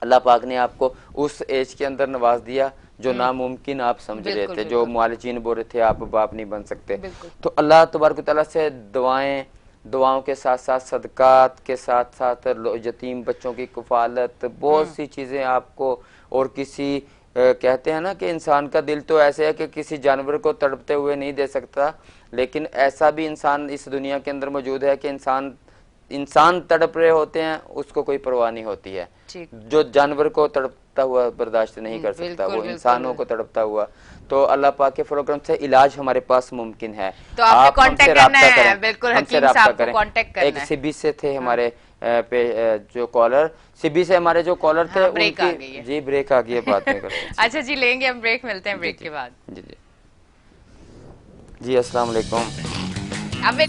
अल्लाह पाक ने आपको उस एज के अंदर नवाज दिया जो नामुमकिन आप समझ रहे थे, जो मुआलिजीन बोल रहे थे आप बाप नहीं बन सकते। तो अल्लाह तबारक तआला से दुआओं के साथ साथ सदकात के साथ साथ यतीम बच्चों की कफालत, बहुत सी चीज़ें आपको। और किसी कहते हैं ना कि इंसान का दिल तो ऐसे है कि किसी जानवर को तड़पते हुए नहीं दे सकता, लेकिन ऐसा भी इंसान इस दुनिया के अंदर मौजूद है कि इंसान तड़प रहे होते हैं, उसको कोई परवाह नहीं होती है। जो जानवर को तड़पता हुआ बर्दाश्त नहीं कर सकता वो इंसानों को तड़पता हुआ। तो अल्लाह पाक के फजल करम से इलाज हमारे पास मुमकिन है। तो आपने आप हमसे कांटेक्ट करना राब्ता है, करें, बिल्कुल हमसे हकीम राब्ता साहब को करें। कांटेक्ट करना एक है। सिबी से थे हमारे जो कॉलर, सिबी से हमारे जो कॉलर थे हाँ, ब्रेक आ उनकी गई है। जी ब्रेक आ गई है, बाद में करते हैं। जी अच्छा जी, लेंगे हम ब्रेक, मिलते हैं जी ब्रेक जी के बाद। जी जी जी अस्सलाम वालेकुम। अब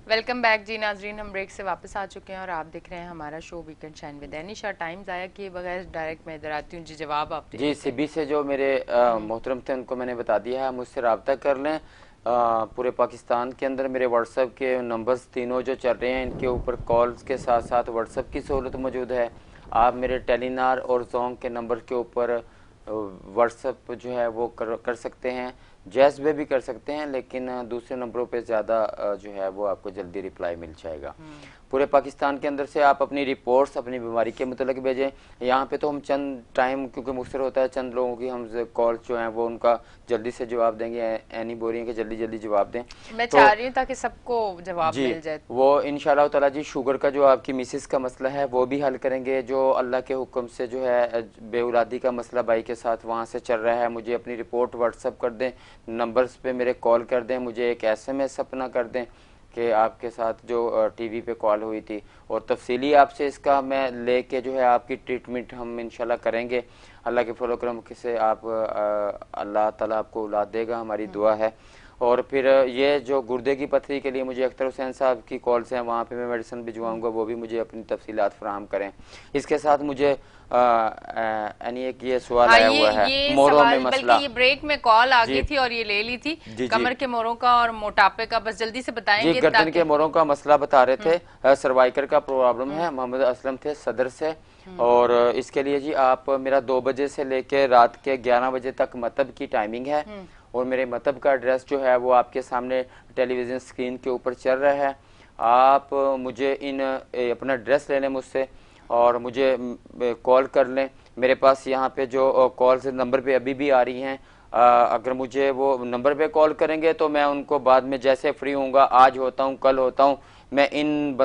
वेलकम बैक जी नाजरीन, हम ब्रेक से वापस आ चुके हैं और आप देख रहे हैं हमारा show weekend shine with Anisha. Time ज़ाया किए बगैर डायरेक्ट मैं इधर आती हूँ जी, जवाब आप दे जी देते हैं। सिबी से जो मेरे मोहतरम थे उनको मैंने बता दिया है, मुझसे रब्ता कर लें। पूरे पाकिस्तान के अंदर मेरे व्हाट्सएप के नंबर्स तीनों जो चल रहे हैं, इनके ऊपर कॉल्स के साथ साथ व्हाट्सएप की सहूलत मौजूद है। आप मेरे टेलीनार और जोंग के नंबर के ऊपर व्हाट्सएप जो है वो कर सकते हैं, जैज़ पे भी कर सकते हैं, लेकिन दूसरे नंबरों पे ज़्यादा जो है वो आपको जल्दी रिप्लाई मिल जाएगा। पूरे पाकिस्तान के अंदर से आप अपनी रिपोर्ट्स अपनी बीमारी के मतलब भेजें। यहाँ पे तो हम चंद टाइम क्योंकि मुख्तर होता है, चंद लोगों की हम कॉल्स जो हैं वो उनका जल्दी से जवाब देंगे, ऐनी बोल रही है कि जल्दी जल्दी जवाब दें। मैं तो चाह रही हूँ ताकि सबको जवाब जी मिल जाए। वो इंशाल्लाह ताला जी शुगर का जो आपकी मिसेस का मसला है वो भी हल करेंगे। जो अल्लाह के हुक्म से जो है बेउलादी का मसला भाई के साथ वहाँ से चल रहा है, मुझे अपनी रिपोर्ट व्हाट्सअप कर दें, नंबर्स पे मेरे कॉल कर दें, मुझे एक SMS अपना कर दें कि आपके साथ जो टीवी पे कॉल हुई थी, और तफसीली आपसे इसका मैं लेके जो है आपकी ट्रीटमेंट हम इंशाल्लाह करेंगे। अल्लाह के फजल करम से आप अल्लाह ताला आपको औलाद देगा, हमारी दुआ है। और फिर ये जो गुर्दे की पथरी के लिए मुझे अख्तर हुसैन साहब की कॉल्स हैं, वहाँ पे मैं मेडिसिन भिजवाऊंगा, वो भी मुझे अपनी तफसीलात फराहम करें। इसके साथ मुझे यानी एक ये सवाल हाँ, आया हुआ है ये मोरों में सवाल, मसला। बल्कि ये ब्रेक में कॉल आ जी गई थी और ये ले ली थी। जी कमर के मोरों का और मोटापे का बस जल्दी से जी बताएंगे गर्दन ताकि के मोरों का मसला बता रहे थे, सर्वाइकल का प्रॉब्लम है। मोहम्मद असलम थे सदर से, और इसके लिए जी आप मेरा 2 बजे से लेके रात के 11 बजे तक मतब की टाइमिंग है, और मेरे मतब का एड्रेस जो है वो आपके सामने टेलीविजन स्क्रीन के ऊपर चल रहा है। आप मुझे अपना एड्रेस ले लें मुझसे और मुझे कॉल कर लें। मेरे पास यहाँ पे जो कॉल्स नंबर पे अभी भी आ रही हैं, अगर मुझे वो नंबर पे कॉल करेंगे तो मैं उनको बाद में जैसे फ्री होऊंगा, आज होता हूँ कल होता हूँ, मैं इन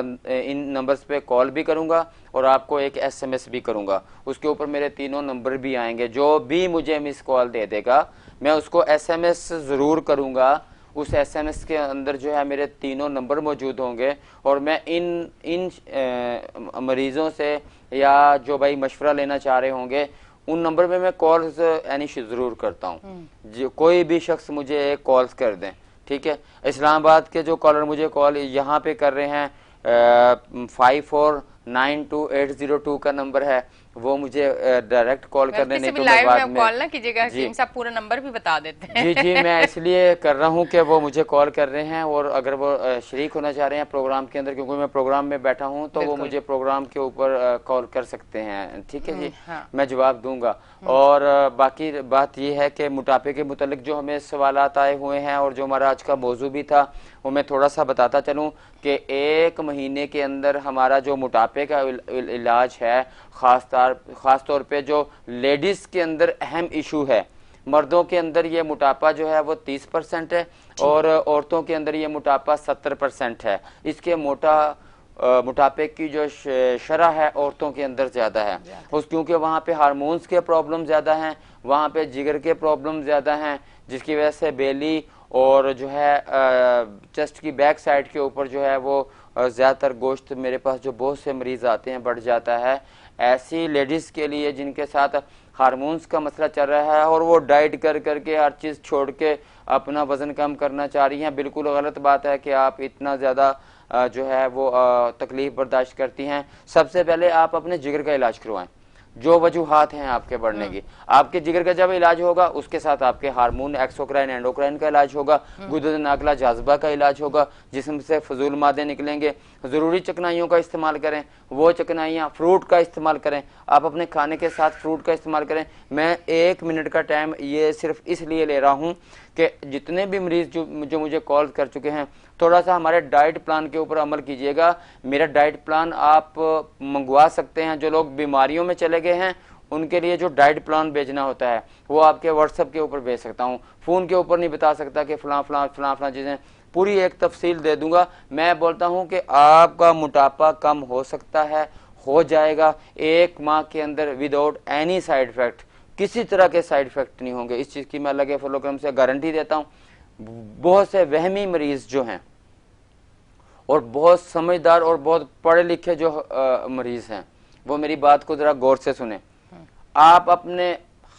नंबर्स पे कॉल भी करूंगा और आपको एक SMS भी करूंगा। उसके ऊपर मेरे तीनों नंबर भी आएंगे। जो भी मुझे मिस कॉल दे देगा मैं उसको SMS ज़रूर करूंगा। उस SMS के अंदर जो है मेरे तीनों नंबर मौजूद होंगे, और मैं इन मरीज़ों से या जो भाई मशवरा लेना चाह रहे होंगे उन नंबर पे मैं कॉल्स यानी ज़रूर करता हूँ। जो कोई भी शख्स मुझे कॉल्स कर दें, ठीक है। इस्लामाबाद के जो कॉलर मुझे कॉल यहाँ पे कर रहे हैं, 5492 का नंबर है, वो मुझे डायरेक्ट कॉल कर गलती दें, से नहीं भी तो मैं लाइव बाद में में कॉल ना कीजिएगा, जी हकीम साहब पूरा नंबर भी बता देते हैं। जी जी मैं इसलिए कर रहा हूँ कि वो मुझे कॉल कर रहे हैं, और अगर वो शरीक होना चाह रहे हैं प्रोग्राम के अंदर, क्योंकि मैं प्रोग्राम में बैठा हूँ, तो वो बिल्कुल। मुझे प्रोग्राम के ऊपर कॉल कर सकते हैं, ठीक है जी। हाँ। मैं जवाब दूंगा। और बाकी बात ये है कि मोटापे के मुतालिक जो हमें सवालात आए हुए हैं और जो हमारा आज का मौजू भी था, वो मैं थोड़ा सा बताता चलूँ कि 1 महीने के अंदर हमारा जो मोटापे का इलाज है, ख़ास तौर पे जो लेडीज़ के अंदर अहम इशू है, मर्दों के अंदर ये मोटापा जो है वो 30% है, और औरतों के अंदर ये मोटापा 70% है। इसके मोटापे की जो शरह है औरतों के अंदर ज़्यादा है, उस क्योंकि वहाँ पे हार्मोन्स के प्रॉब्लम ज़्यादा हैं, वहाँ पे जिगर के प्रॉब्लम ज़्यादा हैं, जिसकी वजह से बेली और जो है चेस्ट की बैक साइड के ऊपर जो है वो ज़्यादातर गोश्त, मेरे पास जो बहुत से मरीज़ आते हैं, बढ़ जाता है। ऐसी लेडीज़ के लिए जिनके साथ हार्मोन्स का मसला चल रहा है और वो डाइट कर करके हर चीज़ छोड़ के अपना वज़न कम करना चाह रही हैं, बिल्कुल गलत बात है कि आप इतना ज़्यादा जो है वो तकलीफ़ बर्दाश्त करती हैं। सबसे पहले आप अपने जिगर का इलाज करवाएं। जो वजूहात हैं आपके बढ़ने की, आपके जिगर का जब इलाज होगा उसके साथ आपके हार्मोन, एक्सोक्राइन, एंडोक्राइन का इलाज होगा, गुर्दे नाकला जाज़बा का इलाज होगा, जिस्म से फजूल मादे निकलेंगे। ज़रूरी चिकनाइयों का इस्तेमाल करें, वो चिकनाइयाँ, फ्रूट का इस्तेमाल करें, आप अपने खाने के साथ फ्रूट का इस्तेमाल करें। मैं 1 मिनट का टाइम ये सिर्फ इसलिए ले रहा हूँ कि जितने भी मरीज जो मुझे कॉल कर चुके हैं, थोड़ा सा हमारे डाइट प्लान के ऊपर अमल कीजिएगा। मेरा डाइट प्लान आप मंगवा सकते हैं। जो लोग बीमारियों में चले गए हैं उनके लिए जो डाइट प्लान भेजना होता है वो आपके व्हाट्सएप के ऊपर भेज सकता हूँ। फ़ोन के ऊपर नहीं बता सकता कि फलां फलां फलां फलां चीज़ें, पूरी एक तफसील दे दूंगा। मैं बोलता हूँ कि आपका मोटापा कम हो सकता है, हो जाएगा 1 माह के अंदर विदाउट एनी साइड इफेक्ट। किसी तरह के साइड इफेक्ट नहीं होंगे। इस चीज़ की मैं अलग फॉलोक्रम से गारंटी देता हूँ। बहुत से वहमी मरीज जो हैं और बहुत समझदार और बहुत पढ़े लिखे जो मरीज हैं वो मेरी बात को जरा गौर से सुने। आप अपने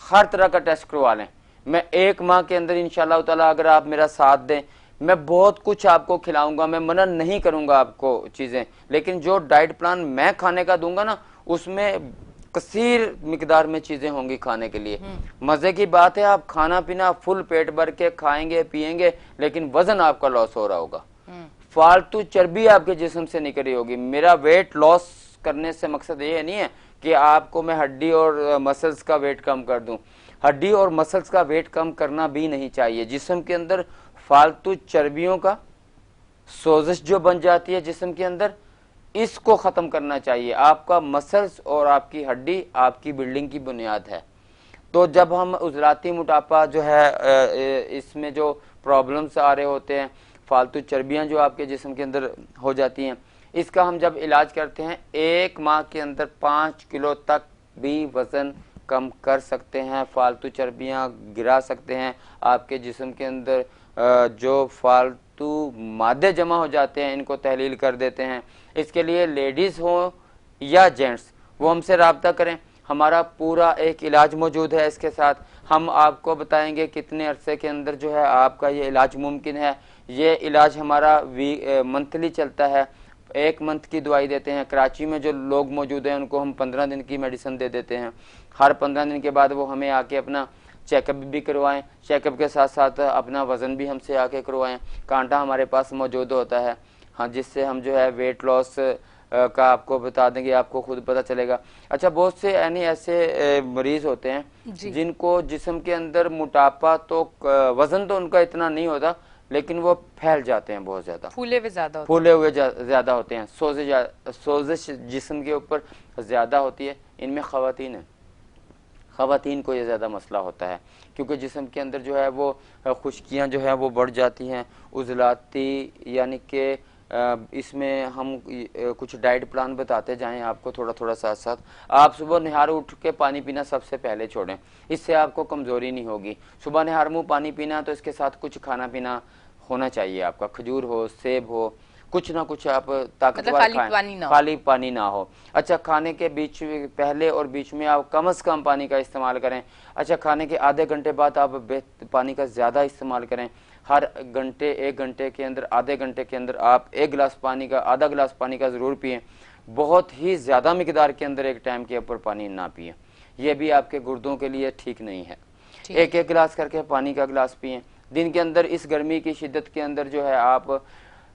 हर तरह का टेस्ट करवा लें। मैं 1 माह के अंदर इंशाल्लाह ताला अगर आप मेरा साथ दें, मैं बहुत कुछ आपको खिलाऊंगा। मैं मना नहीं करूंगा आपको चीजें, लेकिन जो डाइट प्लान मैं खाने का दूंगा ना उसमें कसीर मिकदार में चीजें होंगी खाने के लिए। मजे की बात है, आप खाना पीना फुल पेट भर के खाएंगे पिएंगे, लेकिन वजन आपका लॉस हो रहा होगा। फालतू चर्बी आपके जिस्म से निकल रही होगी। मेरा वेट लॉस करने से मकसद ये नहीं है कि आपको मैं हड्डी और मसल्स का वेट कम कर दूं। हड्डी और मसल्स का वेट कम करना भी नहीं चाहिए। जिस्म के अंदर फालतू चर्बियों का सोजिश जो बन जाती है जिस्म के अंदर, इसको खत्म करना चाहिए। आपका मसल्स और आपकी हड्डी आपकी बिल्डिंग की बुनियाद है। तो जब हम उजलाती मोटापा जो है इसमें जो प्रॉब्लम्स आ रहे होते हैं, फालतू चर्बियां जो आपके जिस्म के अंदर हो जाती हैं, इसका हम जब इलाज करते हैं 1 माह के अंदर 5 किलो तक भी वजन कम कर सकते हैं। फालतू चर्बियां गिरा सकते हैं। आपके जिस्म के अंदर जो फालतू मादे जमा हो जाते हैं इनको तहलील कर देते हैं। इसके लिए लेडीज हो या जेंट्स वो हमसे रब्ता करें। हमारा पूरा एक इलाज मौजूद है। इसके साथ हम आपको बताएंगे कितने अरसे के अंदर जो है आपका ये इलाज मुमकिन है। ये इलाज हमारा मंथली चलता है। 1 मंथ की दवाई देते हैं। कराची में जो लोग मौजूद हैं उनको हम 15 दिन की मेडिसिन दे देते हैं। हर 15 दिन के बाद वो हमें आके अपना चेकअप भी करवाएं। चेकअप के साथ साथ अपना वज़न भी हमसे आके करवाएं। कांटा हमारे पास मौजूद होता है, हाँ, जिससे हम जो है वेट लॉस का आपको बता देंगे, आपको खुद पता चलेगा। अच्छा, बहुत से यानी ऐसे मरीज होते हैं जिनको जिस्म के अंदर मोटापा तो वजन तो उनका इतना नहीं होता, लेकिन वो फैल जाते हैं, बहुत ज्यादा फूले हुए ज्यादा होते हैं। सोजिश जिस्म के ऊपर ज्यादा होती है। इनमें ख़वातीन को ये ज़्यादा मसला होता है, क्योंकि जिस्म के अंदर जो है वो खुश्कियाँ जो है वो बढ़ जाती हैं। उजलाती यानी कि इसमें हम कुछ डाइट प्लान बताते जाएं आपको थोड़ा थोड़ा साथ साथ। आप सुबह निहार उठ के पानी पीना सबसे पहले छोड़ें, इससे आपको कमज़ोरी नहीं होगी। सुबह निहार मुँह पानी पीना, तो इसके साथ कुछ खाना पीना होना चाहिए आपका। खजूर हो, सेब हो, कुछ ना कुछ आप ताकतवर खाएं, खाली पानी ना हो। अच्छा, खाने के बीच पहले और बीच में आप कम से कम पानी का इस्तेमाल करें। अच्छा, खाने के आधे घंटे बाद आप पानी का ज़्यादा इस्तेमाल करें। हर घंटे 1 घंटे के अंदर, आधे घंटे के अंदर आप 1 गिलास पानी का, आधा गिलास पानी का ज़रूर पिएं। बहुत ही ज़्यादा मिकदार के अंदर एक टाइम के ऊपर पानी ना पिएं, यह भी आपके गुर्दों के लिए ठीक नहीं है। 1-1 गिलास करके पानी का गिलास पिएं दिन के अंदर। इस गर्मी की शिद्दत के अंदर जो है आप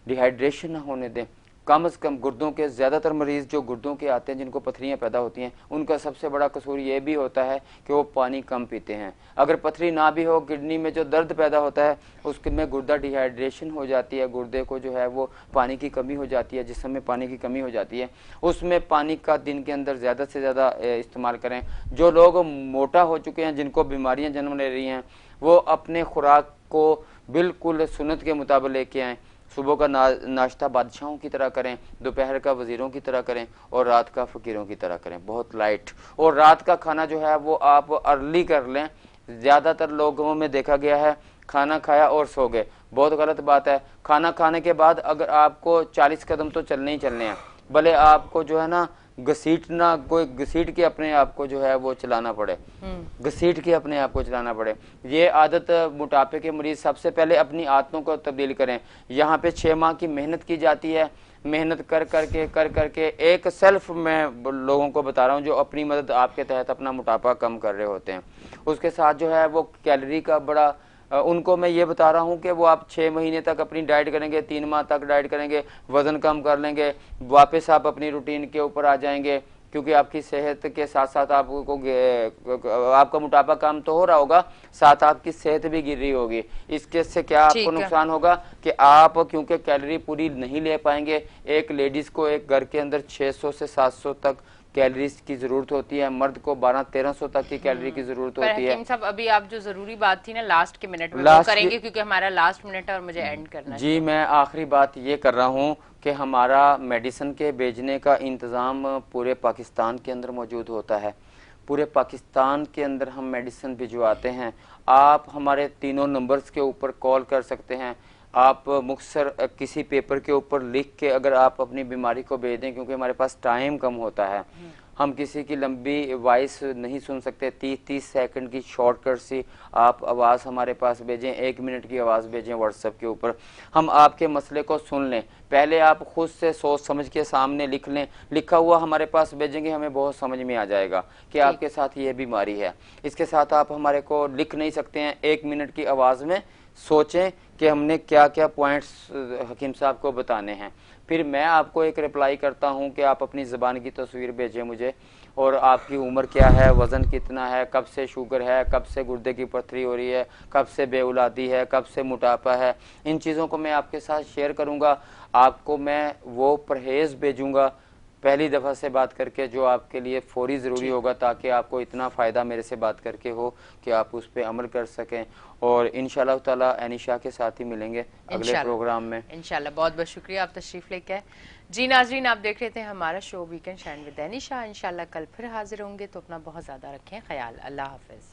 डिहाइड्रेशन ना होने दें। कम से कम गुर्दों के ज़्यादातर मरीज़ जो गुर्दों के आते हैं, जिनको पथरियाँ पैदा होती हैं, उनका सबसे बड़ा कसूर ये भी होता है कि वो पानी कम पीते हैं। अगर पथरी ना भी हो, किडनी में जो दर्द पैदा होता है उसके में गुर्दा डिहाइड्रेशन हो जाती है। गुर्दे को जो है वो पानी की कमी हो जाती है, जिसमें में पानी की कमी हो जाती है, उसमें पानी का दिन के अंदर ज़्यादा से ज़्यादा इस्तेमाल करें। जो लोग मोटा हो चुके हैं, जिनको बीमारियाँ जन्म ले रही हैं, वो अपने खुराक को बिल्कुल सुन्नत के मुताबिक लेके आएँ। सुबह का नाश्ता बादशाहों की तरह करें, दोपहर का वज़ीरों की तरह करें, और रात का फ़कीरों की तरह करें, बहुत लाइट। और रात का खाना जो है वो आप अर्ली कर लें। ज़्यादातर लोगों में देखा गया है खाना खाया और सो गए, बहुत गलत बात है। खाना खाने के बाद अगर आपको 40 कदम तो चलने ही चलने हैं, भले आपको जो है ना घसीटना, कोई घसीट के अपने आप को जो है वो चलाना पड़े, घसीट के अपने आप को चलाना पड़े। ये आदत मोटापे के मरीज सबसे पहले अपनी आदतों को तब्दील करें। यहाँ पे 6 माह की मेहनत की जाती है। मेहनत कर करके एक सेल्फ मैं लोगों को बता रहा हूँ जो अपनी मदद आपके तहत अपना मोटापा कम कर रहे होते हैं। उसके साथ जो है वो कैलोरी का बड़ा, उनको मैं ये बता रहा हूँ कि वो आप 6 महीने तक अपनी डाइट करेंगे, 3 माह तक डाइट करेंगे, वज़न कम कर लेंगे, वापस आप अपनी रूटीन के ऊपर आ जाएंगे। क्योंकि आपकी सेहत के साथ साथ आपका मोटापा कम तो हो रहा होगा, साथ आपकी सेहत भी गिर रही होगी। इसके से क्या आपको ठीक है। नुकसान होगा कि आप क्योंकि कैलोरी पूरी नहीं ले पाएंगे। एक लेडीज को एक घर के अंदर 600 से 700 तक कैलोरीज की जरूरत होती है, मर्द को 1200-1300 तक की कैलोरी की जरूरत पर होती है। हकीम साहब, अभी आप जो जरूरी बात थी ना लास्ट के मिनट में, वो लास्ट करेंगे क्योंकि हमारा लास्ट मिनट है और मुझे एंड करना है। जी, मैं आखिरी बात ये कर रहा हूँ कि हमारा मेडिसिन के भेजने का इंतज़ाम पूरे पाकिस्तान के अंदर मौजूद होता है। पूरे पाकिस्तान के अंदर हम मेडिसिन भिजवाते हैं। आप हमारे तीनों नंबर्स के ऊपर कॉल कर सकते हैं। आप मुख्तसर किसी पेपर के ऊपर लिख के अगर आप अपनी बीमारी को भेज दें, क्योंकि हमारे पास टाइम कम होता है, हम किसी की लंबी वॉइस नहीं सुन सकते। 30-30 सेकंड की शॉर्टकट सी आप आवाज़ हमारे पास भेजें, 1 मिनट की आवाज़ भेजें व्हाट्सएप के ऊपर, हम आपके मसले को सुन लें। पहले आप खुद से सोच समझ के सामने लिख लें, लिखा हुआ हमारे पास भेजेंगे, हमें बहुत समझ में आ जाएगा कि आपके साथ ये बीमारी है। इसके साथ आप हमारे को लिख नहीं सकते हैं, 1 मिनट की आवाज़ में सोचें कि हमने क्या क्या पॉइंट्स हकीम साहब को बताने हैं। फिर मैं आपको एक रिप्लाई करता हूं कि आप अपनी ज़बान की तस्वीर भेजें मुझे, और आपकी उम्र क्या है, वज़न कितना है, कब से शुगर है, कब से गुर्दे की पथरी हो रही है, कब से बेऔलादी है, कब से मोटापा है। इन चीज़ों को मैं आपके साथ शेयर करूंगा। आपको मैं वो परहेज़ भेजूंगा पहली दफ़ा से बात करके जो आपके लिए फौरी ज़रूरी होगा, ताकि आपको इतना फ़ायदा मेरे से बात करके हो कि आप उस पर अमल कर सकें। और इंशाल्लाह ताला एनिशा के साथ ही मिलेंगे अगले प्रोग्राम में इंशाल्लाह। बहुत बहुत शुक्रिया आप तशरीफ़ लेके आए। जी नाजरीन, आप देख रहे थे हमारा show weekend shine with Anisha. इंशाल्लाह कल फिर हाजिर होंगे, तो अपना बहुत ज़्यादा रखें ख्याल। अल्लाह हाफिज़।